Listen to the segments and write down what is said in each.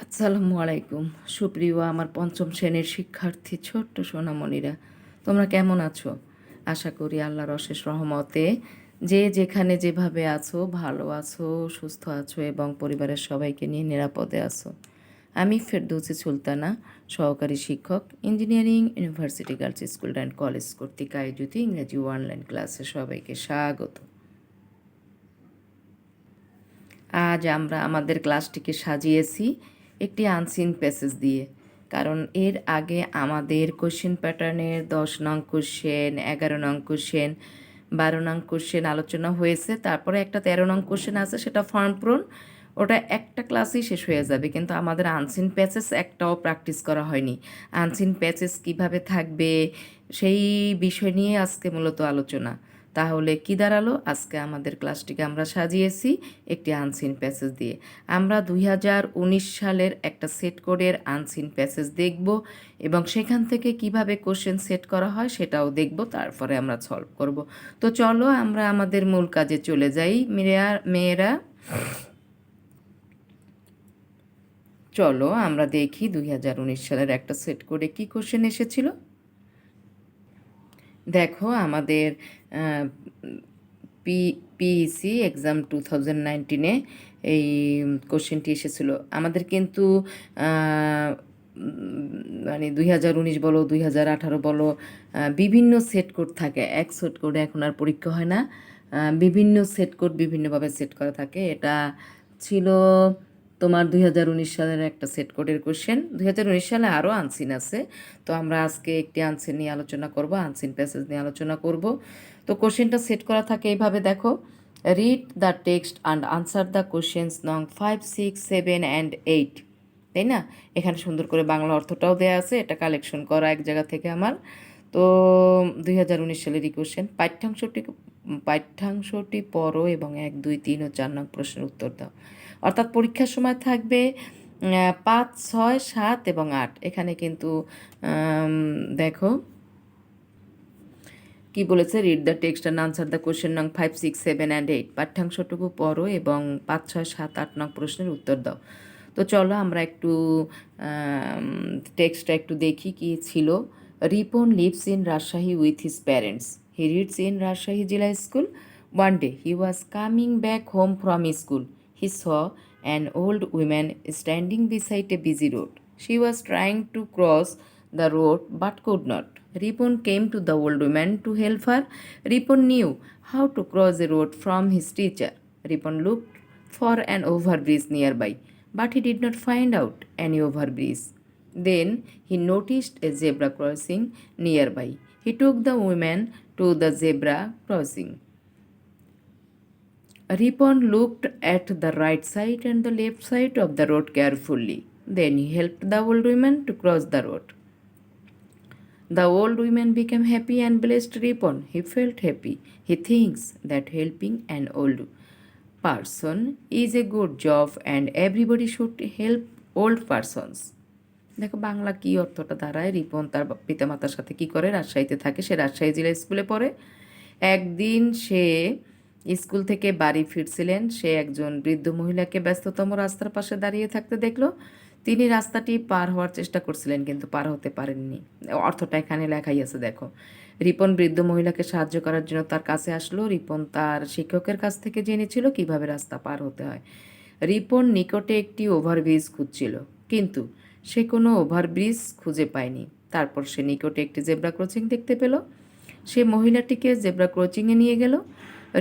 আসসালামু আলাইকুম। সুপ্রিয় আমার পঞ্চম শ্রেণীর শিক্ষার্থী ছোট্ট সোনামণিরা, তোমরা কেমন আছো? আশা করি আল্লাহর অশেষ রহমতে যে যেখানে যেভাবে আছো ভালো আছো, সুস্থ আছো এবং পরিবারের সবাইকে নিয়ে নিরাপদে আছো। আমি ফেরদৌসী সুলতানা, সহকারী শিক্ষক, engineering university girls school and college কর্তৃক আয়োজিত ইংরেজি অনলাইন ক্লাসে সবাইকে স্বাগত। আজ আমরা আমাদের ক্লাসটিকে সাজিয়েছি একটি আনসিন প্যাসেজ দিয়ে, কারণ এর আগে আমাদের কোশ্চেন প্যাটার্নের 10 নং কোশ্চেন, 11 নং কোশ্চেন, 12 নং কোশ্চেন আলোচনা হয়েছে। তারপরে একটা 13 নং কোশ্চেন আছে, সেটা ফর্ম পূরণ। ওটা একটা ক্লাসেই শেষ হয়ে যাবে, কিন্তু আমাদের আনসিন প্যাসেজ একটাও প্র্যাকটিস করা হয়নি। আনসিন প্যাসেজ কিভাবে থাকবে সেই বিষয় নিয়ে আজকে মূলত আলোচনা। তাহলে কি দাঁড়ালো? আজকে আমাদের ক্লাসটিকে আমরা সাজিয়েছি একটি আনসিন প্যাসেজ দিয়ে। আমরা 2019 সালের একটা সেট কোডের আনসিন প্যাসেজ দেখব এবং সেখান থেকে কিভাবে কোশ্চেন সেট করা হয় সেটাও দেখব, তারপরে আমরা সলভ করব। তো চলো আমরা আমাদের মূল কাজে চলে যাই মেয়েরা। চলো আমরা দেখি 2019 সালের একটা সেট কোডে কি কোশ্চেন এসেছিল। দেখো আমাদের পিইসি এক্সাম 2019-এ এই কোশ্চেনটি এসেছিল আমাদের, কিন্তু মানে 2019 বলো 2018 বলো, বিভিন্ন সেট কোড থাকে। এক সেট কোডে এখন আর পরীক্ষা হয় না, বিভিন্ন সেট কোড বিভিন্নভাবে সেট করা থাকে। এটা ছিল তোমার 2019 সালের একটা সেট কোডের কোশ্চেন। 2019 সালে আরও আনসিন আছে, তো আমরা আজকে একটি আনসিন নিয়ে আলোচনা করব, আনসিন প্যাসেজ নিয়ে আলোচনা করব। তো কোশ্চেনটা সেট করা থাকে এইভাবে, দেখো, read the text and answer the questions নং 5, 6, 7 অ্যান্ড 8। তাই না? এখানে সুন্দর করে বাংলা অর্থটাও দেওয়া আছে, এটা কালেকশন করা এক জায়গা থেকে আমার। তো 2019 সালেরই কোশ্চেন। পাঠ্যাংশটি পড়ো এবং 1, 2, 3 ও 4 নং প্রশ্নের উত্তর দাও। অর্থাৎ পরীক্ষার সময় থাকবে 5, 6, 7 এবং 8। এখানে কিন্তু দেখো কি বলেছে, read the text and answer the question নং 5, 6, 7 অ্যান্ড 8। পাঠ্যাংশটুকু পড়ো এবং 5, 6, 7, 8 নং প্রশ্নের উত্তর দাও। তো চলো আমরা একটু টেক্সটটা একটু দেখি কি ছিল। Ripon lives in Rajshahi with his parents. He reads in Rajshahi Zila school. One day he was coming back home from school. He saw an old woman standing beside a busy road. She was trying to cross the road but could not. Ripon came to the old woman to help her. Ripon knew how to cross the road from his teacher. Ripon looked for an overbridge nearby, but he did not find out any overbridge. Then he noticed a zebra crossing nearby. He took the woman to the zebra crossing. Ripon looked at the right side and the left side of the road carefully. Then he helped the old woman to cross the road. The old woman became happy and blessed Ripon. He felt happy. He thinks that helping an old person is a good job and everybody should help old persons. দেখো বাংলা কি অর্থটা দাঁড়ায়। রিপন তার পিতামাতার সাথে কি করে, রাজশাহীতে থাকে, সে রাজশাহী জেলা স্কুলে পড়ে। একদিন সে স্কুল থেকে বাড়ি ফিরছিলেন, সে একজন বৃদ্ধ মহিলাকে ব্যস্ততম রাস্তার পাশে দাঁড়িয়ে থাকতে দেখলো। তিনি রাস্তাটি পার হওয়ার চেষ্টা করছিলেন কিন্তু পার হতে পারেননি। অর্থটা এখানে লেখাই আছে, দেখো। রিপন বৃদ্ধ মহিলাকে সাহায্য করার জন্য তার কাছে আসলো। রিপন তার শিক্ষকের কাছ থেকে জেনেছিল কিভাবে রাস্তা পার হতে হয়। রিপন নিকটে একটি ওভারব্রিজ খুঁজছিল, কিন্তু সে কোনো ওভারব্রিজ খুঁজে পায়নি। তারপর সে নিকটে একটি জেব্রা ক্রসিং দেখতে পেল। সে মহিলাটিকে জেব্রা ক্রসিংয়ে নিয়ে গেল।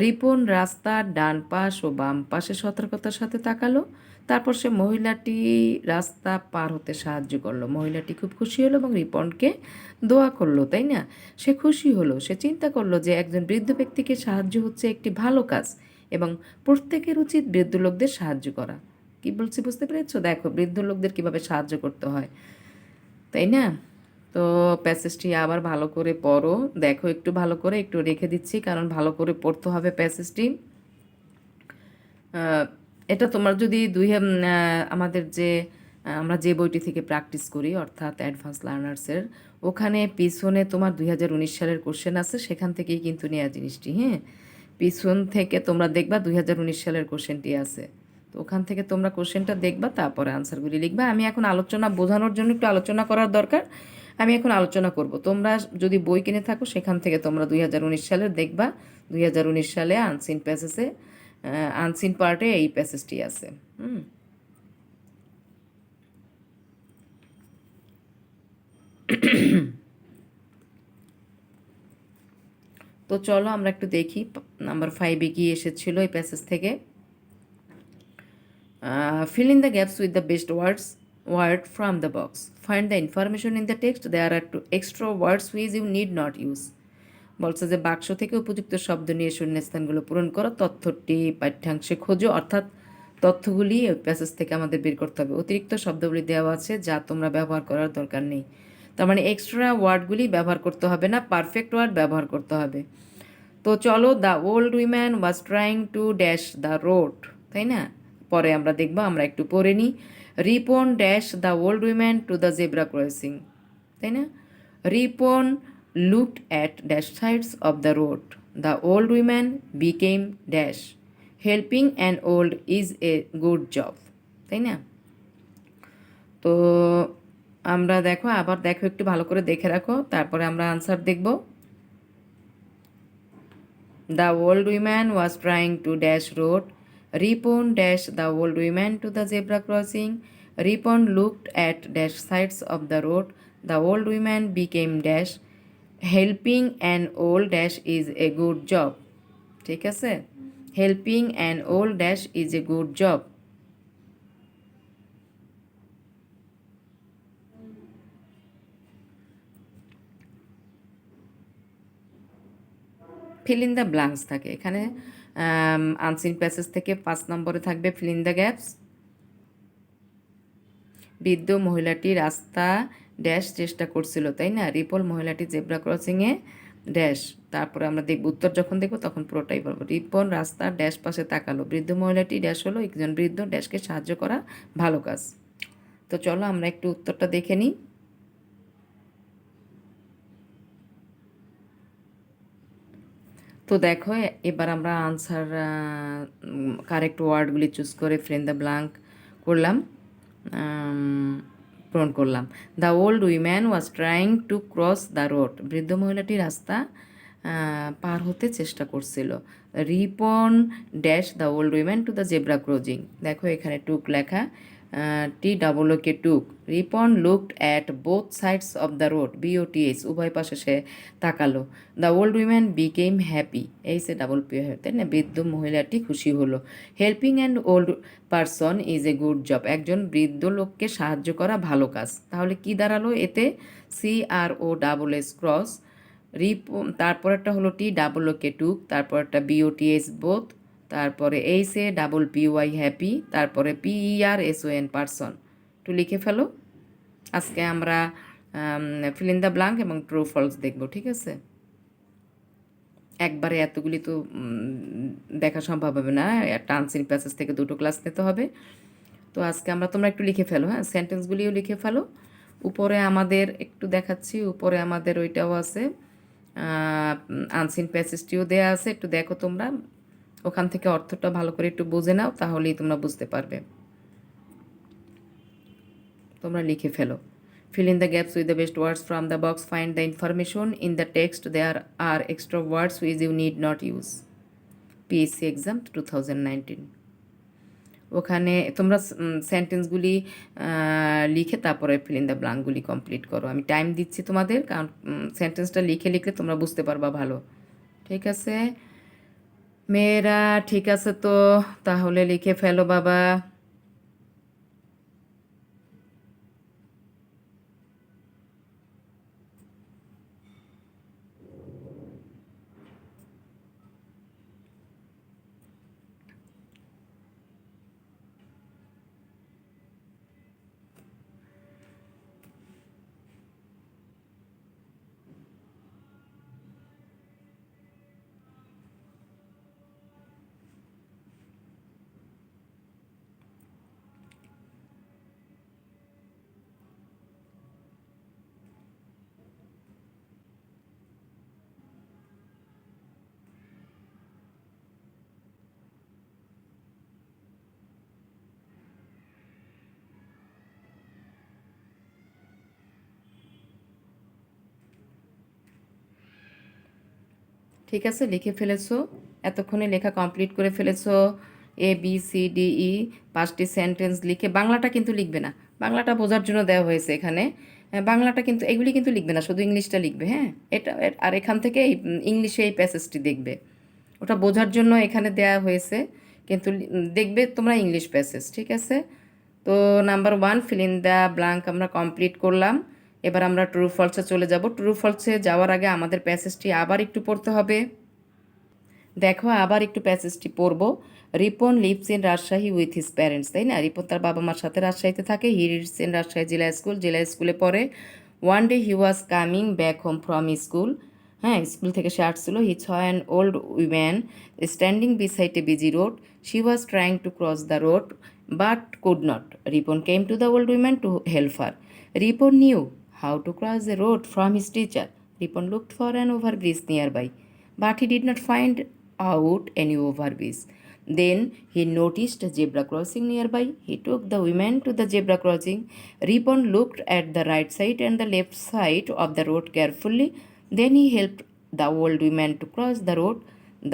রিপন রাস্তার ডান পাশ ও বাম পাশে সতর্কতার সাথে তাকালো। তারপর সে মহিলাটি রাস্তা পার হতে সাহায্য করলো। মহিলাটি খুব খুশি হলো এবং রিপনকে দোয়া করলো, তাই না? সে খুশি হলো, সে চিন্তা করলো যে একজন বৃদ্ধ ব্যক্তিকে সাহায্য হচ্ছে একটি ভালো কাজ এবং প্রত্যেকের উচিত বৃদ্ধ লোকদের সাহায্য করা। কি বলছি বুঝতে পেরেছো? দেখো বৃদ্ধ লোকদের কিভাবে সাহায্য করতে হয়, তাই না? তো প্যাসেজটি আবার ভালো করে পড়ো। দেখো একটু ভালো করে, একটু রেখে দিচ্ছি কারণ ভালো করে পড়তে হবে প্যাসেজটি। এটা তোমার যদি আমাদের যে আমরা যে বইটি থেকে প্র্যাকটিস করি অর্থাৎ অ্যাডভান্স লার্নার্সের, ওখানে পিছনে তোমার 2019 সালের কোশ্চেন আছে, সেখান থেকেই কিন্তু নেওয়া জিনিসটি। হ্যাঁ, পিছন থেকে তোমরা দেখবা 2019 সালের কোশ্চেনটি আছে। তো ওখান থেকে তোমরা কোশ্চেনটা দেখবা, তারপরে আনসারগুলি লিখবা। আমি এখন আলোচনা বোঝানোর জন্য একটু আলোচনা করার দরকার, আমি এখন আলোচনা করব। তোমরা যদি বই কিনে থাকো সেখান থেকে তোমরা 2019 সালের দেখবা, 2019 সালে আনসিন প্যাসেজে আনসিন পার্টে এই প্যাসেজটি আছে। তো চলো আমরা একটু দেখি নাম্বার 5-এ কি এসেছিল এই প্যাসেজ থেকে। Fill in the gaps with the best word from the box. Find the information in the text. There are two extra words which you need not use. বলছে যে বাক্স থেকে উপযুক্ত শব্দ নিয়ে শূন্যস্থানগুলো পূরণ করো, তথ্যটি পাঠ্যাংশে খোঁজো, অর্থাৎ তথ্যগুলি প্যাসেজ থেকে আমাদের বের করতে হবে। অতিরিক্ত শব্দগুলি দেওয়া আছে যা তোমরা ব্যবহার করার দরকার নেই। তার মানে এক্সট্রা ওয়ার্ডগুলি ব্যবহার করতে হবে না, পারফেক্ট ওয়ার্ড ব্যবহার করতে হবে। তো চলো, the old woman was trying to dash the road, তাই না? পরে আমরা দেখব, আমরা একটু পড়ে নিই। Ripon dash the old woman to the zebra crossing, তাই না? Ripon looked at dash sides of the road, the old woman became dash, helping an old is a good job, তাই না? তো আমরা দেখো, আবার দেখো, একটু ভালো করে দেখে রাখো, তারপরে আমরা আনসার দেখব। The old woman was trying to dash road. Ripon dashed the old woman to the zebra crossing. Ripon looked at dash sides of the road. The old woman became dash. Helping an old dash is a good job. ঠিক আছে? Helping an old dash is a good job. Feel in the blanks থাকে এখানে। Unseen passage থেকে 5 নম্বরে থাকবে feel in the gaps. বৃদ্ধ মহিলাটি রাস্তা ড্যাশ চেষ্টা করছিল, তাই না? রিপল মহিলাটি জেব্রা ক্রসিংয়ে ড্যাশ, তারপরে আমরা দেখব, উত্তর যখন দেখব তখন পুরোটাই বলবো। রিপন রাস্তার ড্যাশ পাশে তাকালো, বৃদ্ধ মহিলাটি ড্যাশ হলো একজন বৃদ্ধ, ড্যাশকে সাহায্য করা ভালো কাজ। তো চলো আমরা একটু উত্তরটা দেখে নিই। তো দেখো, এবার আমরা আনসার কারেক্ট ওয়ার্ডগুলি চুজ করে ফিল দ্য ব্ল্যাঙ্ক করলাম, পূরণ করলাম। The old woman was trying to cross the road, বৃদ্ধ মহিলাটি রাস্তা পার হতে চেষ্টা করছিল। Ripon dash the old woman to the zebra crossing, দেখো এখানে টুক লেখা, TOOK took. Ripon looked at both sides of the road, BOTH উভয় পাশে সে তাকালো। The old woman became happy, PO, তাই না? বৃদ্ধ মহিলাটি খুশি হলো। Helping and old person is a good job, একজন বৃদ্ধ লোককে সাহায্য করা ভালো কাজ। তাহলে কি দাঁড়ালো এতে? CROSS ক্রস, তারপরেরটা হলো TOOK টুক, তারপরেরটা BOTH বোথ, তারপরে PY হ্যাপি, তারপরে PERSON পারসন। একটু লিখে ফেলো। আজকে আমরা ফিল ইন দ্য ব্ল্যাঙ্ক এবং ট্রু ফলস দেখব, ঠিক আছে? একবারে এতগুলি তো দেখা সম্ভব হবে না, একটা আনসিন প্যাসেজ থেকে 2টো ক্লাস নিতে হবে। তো আজকে আমরা, তোমরা একটু লিখে ফেলো, হ্যাঁ, সেন্টেন্সগুলিও লিখে ফেলো। উপরে আমাদের একটু দেখাচ্ছি, উপরে আমাদের ওইটাও আছে, আনসিন প্যাসেজটিও দেয়া আছে, একটু দেখো তোমরা, ওখান থেকে অর্থটা ভালো করে একটু বুঝে নাও, তাহলেই তোমরা বুঝতে পারবে। তোমরা লিখে ফেলো। Fill in the gaps with the best words from the box. Find the information in the text. There are extra words which you need not use. PSC exam 2019. ওখানে তোমরা সেন্টেন্সগুলি লিখে তারপরে ফিল ইন দ্য ব্ল্যাঙ্কগুলি কমপ্লিট করো। আমি time দিচ্ছি তোমাদের, কারণ সেন্টেন্সটা লিখে লিখলে তোমরা বুঝতে পারবা ভালো, ঠিক আছে মেয়েরা? ঠিক আছে, তো তাহলে লিখে ফেলো বাবা। ঠিক আছে, লিখে ফেলেছো, এতক্ষণে লেখা কমপ্লিট করে ফেলেছো। ABCDE 5টি সেন্টেন্স লিখে, বাংলাটা কিন্তু লিখবে না, বাংলাটা বোঝার জন্য দেওয়া হয়েছে এখানে। বাংলাটা কিন্তু, এগুলি কিন্তু লিখবে না, শুধু ইংলিশটা লিখবে, হ্যাঁ। এটা আর এখান থেকে ইংলিশে এই প্যাসেজটি দেখবে, ওটা বোঝার জন্য এখানে দেয়া হয়েছে, কিন্তু দেখবে তোমরা ইংলিশ প্যাসেজ, ঠিক আছে। তো number 1 feel in the blank আমরা কমপ্লিট করলাম। এবার আমরা ট্রু ফলসে চলে যাব। ট্রু ফলসে যাওয়ার আগে আমাদের প্যাসেজটি আবার একটু পড়তে হবে। দেখো, আবার একটু প্যাসেজটি পড়বো। Ripon lives in Rajshahi with his parents, তাই না? রিপন তার বাবা মার সাথে রাজশাহীতে থাকে। হি রিডস ইন রাজশাহী জেলা স্কুলে পড়ে। One day he was coming back home from school, হ্যাঁ, স্কুল থেকে সে আসছিল। He saw an old woman standing beside a busy road. She was trying to cross the road but could not. Ripon came to the old woman to help her. Ripon knew how to cross the road from his teacher. Ripon looked for an overbridge nearby, but he did not find out any overbridge. Then he noticed a zebra crossing nearby. He took the women to the zebra crossing. Ripon looked at the right side and the left side of the road carefully. Then he helped the old women to cross the road.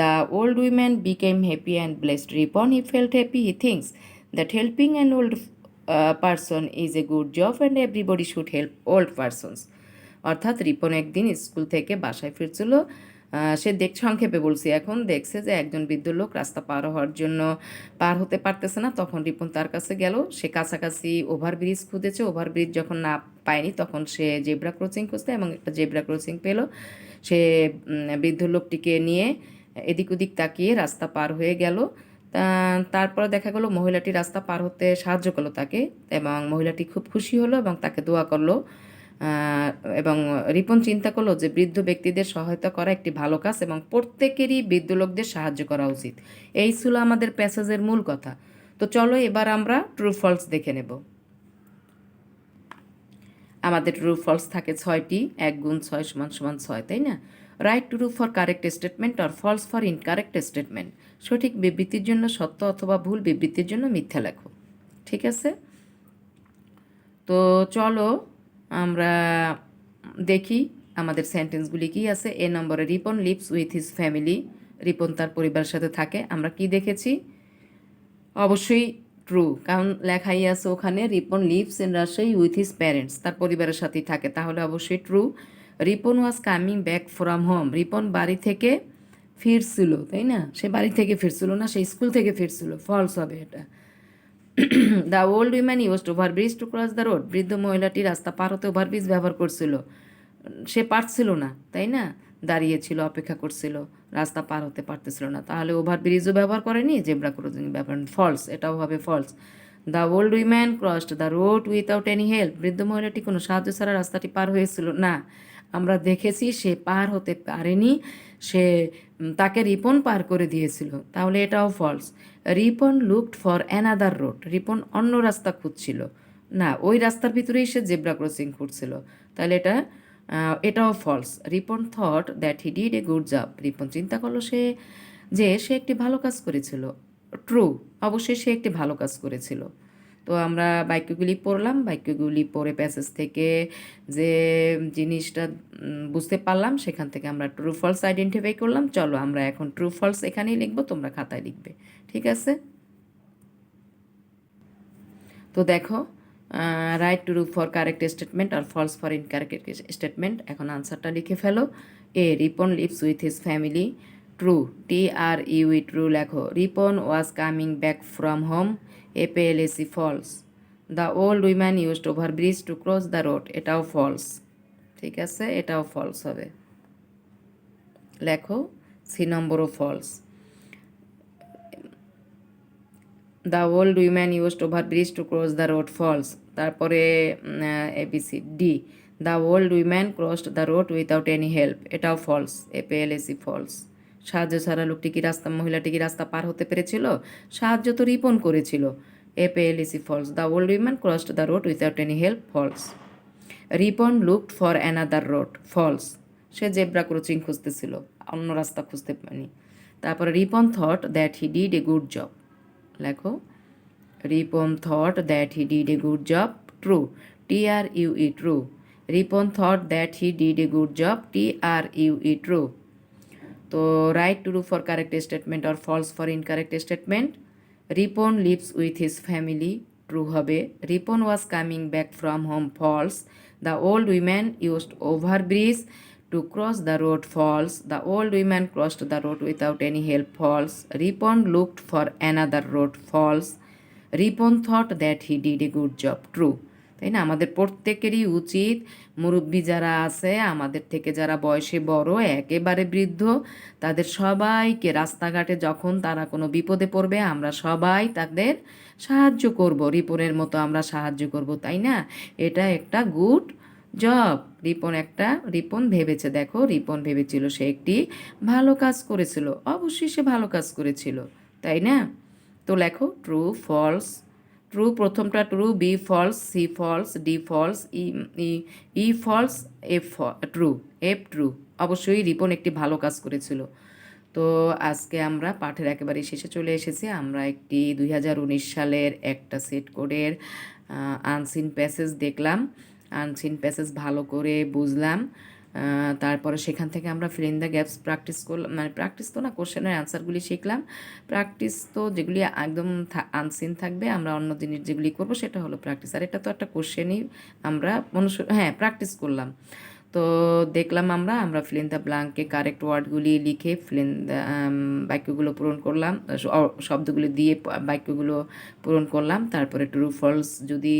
The old women became happy and blessed. Ripon, he felt happy. He thinks that helping an old person is a good job and everybody should help old persons. অর্থাৎ রিপন একদিন school থেকে বাসায় ফিরছিল। সে সংক্ষেপে বলছি, এখন দেখছে যে একজন বৃদ্ধ লোক রাস্তা পার হওয়ার জন্য পার হতে পারতেছে না। তখন রিপন তার কাছে গেল। সে কাছাকাছি ওভারব্রিজ খুঁজেছে, ওভারব্রিজ যখন না পায়নি তখন সে জেব্রা ক্রসিং খুঁজতে এবং একটা জেব্রা ক্রসিং পেল। সে বৃদ্ধ লোকটিকে নিয়ে এদিক ওদিক তাকিয়ে রাস্তা পার হয়ে গেল। তারপরে দেখা গেল মহিলাটি রাস্তা পার হতে সাহায্য করলো তাকে, এবং মহিলাটি খুব খুশি হলো এবং তাকে দোয়া করলো। এবং রিপন চিন্তা করলো যে বৃদ্ধ ব্যক্তিদের সহায়তা করা একটি ভালো কাজ এবং প্রত্যেকেরই বৃদ্ধ লোকদের সাহায্য করা উচিত। এই ছিল আমাদের প্যাসেজের মূল কথা। তো চলো এবার আমরা ট্রু ফলস দেখে নেব। আমাদের ট্রু ফলস থাকে 6টি। 1 গুণ 6 সমান সমান 6, তাই না? Right true for correct statement আর ফলস ফর ইনকারেক্ট স্টেটমেন্ট। সঠিক বিবৃতির জন্য সত্য অথবা ভুল বিবৃতির জন্য মিথ্যা লেখো, ঠিক আছে। তো চলো আমরা দেখি আমাদের সেন্টেন্সগুলি কি আছে। এ নম্বরে Ripon lives with his family. Ripon তার পরিবারের সাথে থাকে। আমরা কি দেখেছি? অবশ্যই ট্রু, কারণ লেখাই আছে ওখানে Ripon lives in Rajshahi with his parents, তার পরিবারের সাথেই থাকে, তাহলে অবশ্যই true. Ripon was coming back from home. Ripon বাড়ি থেকে ফিরছিল, তাই না? সে বাড়ি থেকে ফিরছিল না, সে স্কুল থেকে ফিরছিল, ফলস হবে এটা। The old woman used overbridge to cross the road. বৃদ্ধ মহিলাটি রাস্তা পার হতে ওভারব্রিজ ব্যবহার করছিল। সে পারছিল না, তাই না? দাঁড়িয়েছিল, অপেক্ষা করছিল, রাস্তা পার হতে পারতেছিল না, তাহলে ওভারব্রিজও ব্যবহার করেনি, জেব্রা ক্রসিং ব্যবহার, ফলস, এটাও হবে false. The old woman crossed the road without any help. বৃদ্ধ মহিলাটি কোনো সাহায্য ছাড়া রাস্তাটি পার হয়েছিল না। আমরা দেখেছি সে পার হতে পারেনি, সে তাকে রিপন পার করে দিয়েছিল, তাহলে এটাও false. Ripon looked for another road. Ripon অন্য রাস্তা খুঁজছিল না, ওই রাস্তার ভিতরেই সে জেব্রা ক্রসিং করছিল, তাহলে এটাও false. Ripon thought that he did a good job. Ripon চিন্তা করলো সে একটি ভালো কাজ করেছিল। ট্রু, অবশ্যই সে একটি ভালো কাজ করেছিল। তো আমরা বাক্যগুলি পড়লাম, বাক্যগুলি পড়ে প্যাসেজ থেকে যে জিনিসটা বুঝতে পারলাম সেখান থেকে আমরা ট্রু ফলস আইডেন্টিফাই করলাম। চলো আমরা এখন ট্রু ফলস এখানেই লিখবো, তোমরা খাতায় লিখবে, ঠিক আছে। তো দেখো, right true for correct statement আর ফলস ফর ইনকারেক্ট স্টেটমেন্ট। এখন আনসারটা লিখে ফেলো। A Ripon lives with his family. True, TRUE true লেখো। Ripon was coming back from home. APLAC false. The old woman used overbridge to cross the road, এটাও false, ঠিক আছে, এটাও ফলস হবে। লেখো, সি নম্বরও false. The old woman used overbridge to cross the road, false. তারপরে ABCD, the old woman crossed the road without any help, এটাও false. APLAC false. সাহায্য ছাড়া মহিলাটি কি রাস্তা পার হতে পেরেছিল? সাহায্য তো রিপন করেছিল। APLAC false. The old woman crossed the road without any help, false. Ripon looked for another road, false. সে জেব্রা ক্রসিং খুঁজতেছিল, অন্য রাস্তা খুঁজতে পারেনি। তারপরে Ripon thought that he did a good job, লেখো। Ripon thought that he did a good job, true. TRUE true. Ripon thought that he did a good job, TRUE true. তো right true for correct statement or false for incorrect statement. Ripon lives with his family, true হবে। Ripon was coming back from home, false. The old woman used over bridge to cross the road, false. The old woman crossed the road without any help, false. Ripon looked for another road, false. Ripon thought that he did a good job, true. তাই না? আমাদের প্রত্যেকেরই উচিত, মুরব্বী যারা আছে, আমাদের থেকে যারা বয়সে বড়, একেবারে বৃদ্ধ, তাদের সবাইকে রাস্তাঘাটে যখন তারা কোনো বিপদে পড়বে, আমরা সবাই তাদের সাহায্য করব, রিপনের মতো আমরা সাহায্য করব, তাই না? এটা একটা গুড জব। রিপন ভেবেছে, দেখো রিপন ভেবেছিল সে একটি ভালো কাজ করেছিল, অবশ্যই সে ভালো কাজ করেছিল, তাই না? তো লেখো ট্রু, ফলস। ট্রু প্রথমটা true, B false, C false, D false, E false, F true, F true. অবশ্যই রিপন একটি ভালো কাজ করেছিল। তো আজকে আমরা পাঠের একেবারে শেষে চলে এসেছি। আমরা একটি 2019 সালের একটা সেট কোডের আনসিন প্যাসেজ দেখলাম, আনসিন প্যাসেজ ভালো করে বুঝলাম। তারপরে সেখান থেকে আমরা feel in the gaps practice করলাম, মানে প্র্যাকটিস তো না, কোশ্চেনের অ্যান্সারগুলি শিখলাম। প্র্যাকটিস তো যেগুলি একদম আনসিন থাকবে, আমরা অন্য জিনিস যেগুলি করবো সেটা হলো প্র্যাকটিস। আর এটা তো একটা কোশ্চেনই আমরা প্র্যাকটিস করলাম। তো দেখলাম আমরা ফিল ইন দ্য ব্ল্যাঙ্কে কারেক্ট ওয়ার্ডগুলি লিখে ফিল ইন দ্য বাক্যগুলো পূরণ করলাম, শব্দগুলি দিয়ে বাক্যগুলো পূরণ করলাম। তারপরে ট্রু ফলস, যদি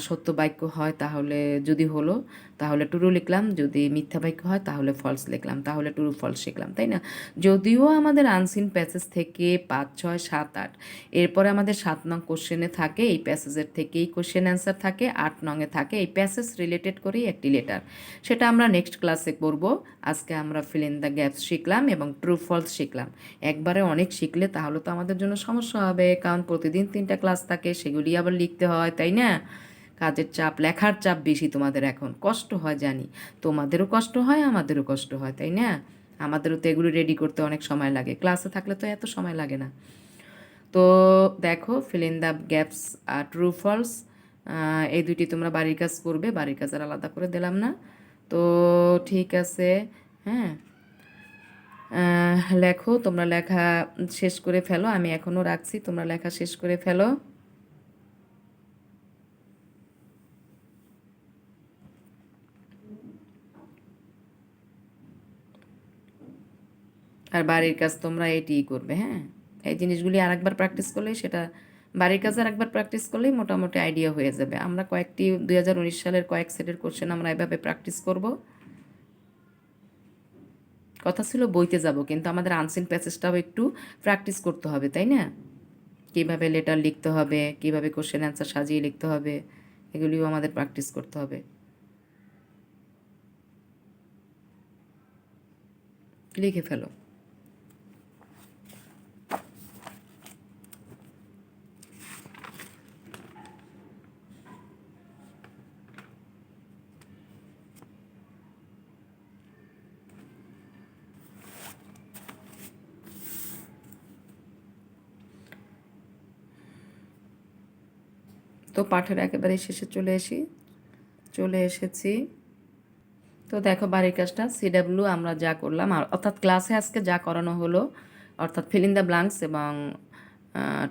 সত্য বাক্য হয় তাহলে, যদি হলো তাহলে ট্রু লিখলাম, যদি মিথ্যা বাক্য হয় তাহলে ফলস লিখলাম, তাহলে ট্রু ফলস শিখলাম, তাই না? যদিও আমাদের আনসিন প্যাসেজ থেকে 5, 6, 7, 8, এরপরে আমাদের 7 নং কোশ্চেনে থাকে, এই প্যাসেজের থেকেই কোশ্চেন অ্যান্সার থাকে, 8 নংয়ে থাকে এই প্যাসেজ রিলেটেড করেই একটি লেটার, সেটা আমরা নেক্সট ক্লাসে করব। আজকে আমরা ফিল ইন দ্য গ্যাপস শিখলাম এবং ট্রু ফলস শিখলাম। একবারে অনেক শিখলে তাহলে তো আমাদের জন্য সমস্যা হবে, কারণ প্রতিদিন 3টা ক্লাস থাকে, সেগুলি আবার লিখতে হয়, তাই না? কাজের চাপ, লেখার চাপ বেশি তোমাদের, এখন কষ্ট হয় জানি, তোমাদেরও কষ্ট হয়, আমাদেরও কষ্ট হয়, তাই না? আমাদেরও তো এগুলো রেডি করতে অনেক সময় লাগে, ক্লাসে থাকলে তো এত সময় লাগে না। তো দেখো fill in the gaps, true false, এই দুটি তোমরা বাড়ির কাজ করবে, বাড়ির কাজ আর আলাদা করে দিলাম না। তো ঠিক আছে, হ্যাঁ, লেখো, তোমরা লেখা শেষ করে ফেলো, আমি এখনও রাখছি, তোমরা লেখা শেষ করে ফেলো। আর বাড়ির কাজ তোমরা এটিই করবে, হ্যাঁ। এই জিনিসগুলি আরেকবার প্র্যাকটিস করলেই সেটা, বাড়ির কাজ আর একবার প্র্যাকটিস করলেই মোটামুটি আইডিয়া হয়ে যাবে। আমরা কয়েকটি 2019 সালের কয়েক সেটের কোশ্চেন আমরা এভাবে প্র্যাকটিস করব। কথা ছিল বইতে যাব, কিন্তু আমাদের আনসিন প্যাসেজটাও একটু প্র্যাকটিস করতে হবে, তাই না? কীভাবে লেটার লিখতে হবে, কীভাবে কোশ্চেন অ্যান্সার সাজিয়ে লিখতে হবে, এগুলিও আমাদের প্র্যাকটিস করতে হবে। লিখে ফেলো। তো পাঠের একেবারে শেষে চলে এসেছি। তো দেখো বাড়ির কাজটা সিডাব্লিউ আমরা যা করলাম, অর্থাৎ ক্লাসে আজকে যা করানো হলো, অর্থাৎ ফিল ইন দ্য ব্ল্যাঙ্কস এবং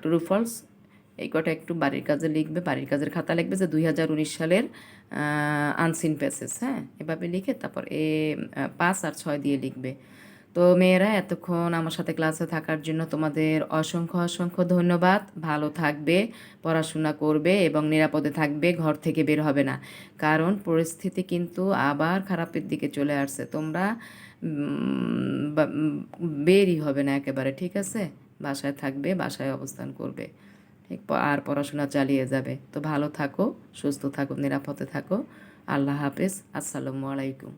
ট্রু ফলস, এই কটা একটু বাড়ির কাজে লিখবে, বাড়ির কাজের খাতা লিখবে যে 2019 সালের আনসিন প্যাসেজ, হ্যাঁ, এভাবে লিখে তারপর 5 আর 6 দিয়ে লিখবে। তো মেয়েরা, এতক্ষণ আমার সাথে ক্লাসে থাকার জন্য তোমাদের অসংখ্য অসংখ্য ধন্যবাদ। ভালো থাকবে, পড়াশোনা করবে এবং নিরাপদে থাকবে, ঘর থেকে বের হবে না, কারণ পরিস্থিতি কিন্তু আবার খারাপের দিকে চলে আসছে। তোমরা বেরই হবে না একেবারে, ঠিক আছে? বাসায় থাকবে, বাসায় অবস্থান করবে, ঠিক, আর পড়াশোনা চালিয়ে যাবে। তো ভালো থাকো, সুস্থ থাকো, নিরাপদে থাকো। আল্লাহ হাফেজ, আসসালামু আলাইকুম।